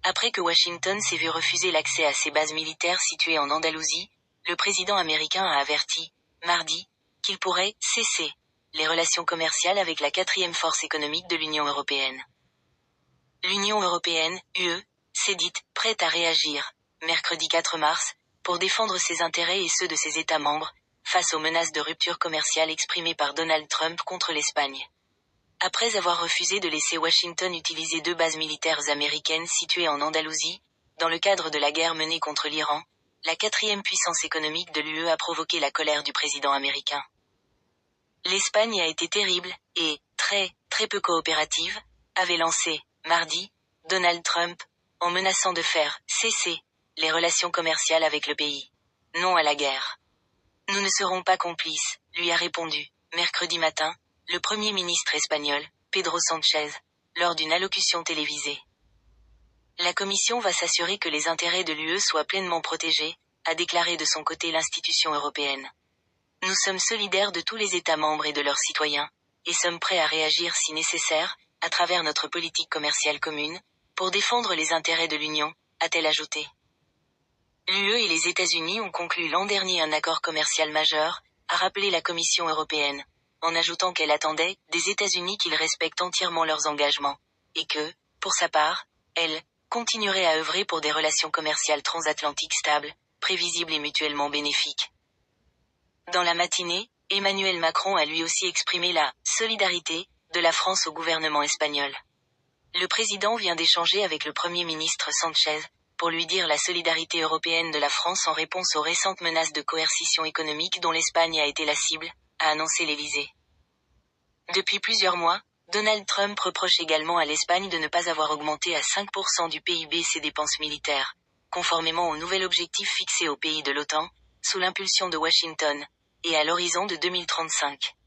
Après que Washington s'est vu refuser l'accès à ses bases militaires situées en Andalousie, le président américain a averti, mardi, qu'il pourrait « cesser » les relations commerciales avec la quatrième force économique de l'Union européenne. L'Union européenne, UE, s'est dite « prête à réagir », mercredi 4 mars, pour défendre ses intérêts et ceux de ses États membres, face aux menaces de rupture commerciale exprimées par Donald Trump contre l'Espagne. Après avoir refusé de laisser Washington utiliser 2 bases militaires américaines situées en Andalousie, dans le cadre de la guerre menée contre l'Iran, la quatrième puissance économique de l'UE a provoqué la colère du président américain. L'Espagne a été terrible, et, très peu coopérative, avait lancé, mardi, Donald Trump, en menaçant de faire « cesser » les relations commerciales avec le pays. Non à la guerre. Nous ne serons pas complices, lui a répondu, mercredi matin, le Premier ministre espagnol, Pedro Sánchez, lors d'une allocution télévisée. La Commission va s'assurer que les intérêts de l'UE soient pleinement protégés, a déclaré de son côté l'institution européenne. Nous sommes solidaires de tous les États membres et de leurs citoyens, et sommes prêts à réagir si nécessaire, à travers notre politique commerciale commune, pour défendre les intérêts de l'Union, a-t-elle ajouté. L'UE et les États-Unis ont conclu l'an dernier un accord commercial majeur, a rappelé la Commission européenne, en ajoutant qu'elle attendait des États-Unis qu'ils respectent entièrement leurs engagements, et que, pour sa part, elle continuerait à œuvrer pour des relations commerciales transatlantiques stables, prévisibles et mutuellement bénéfiques. Dans la matinée, Emmanuel Macron a lui aussi exprimé la solidarité de la France au gouvernement espagnol. Le président vient d'échanger avec le Premier ministre Sánchez, pour lui dire la solidarité européenne de la France en réponse aux récentes menaces de coercition économique dont l'Espagne a été la cible, a annoncé l'Élysée. Depuis plusieurs mois, Donald Trump reproche également à l'Espagne de ne pas avoir augmenté à 5% du PIB ses dépenses militaires, conformément au nouvel objectif fixé aux pays de l'OTAN, sous l'impulsion de Washington, et à l'horizon de 2035.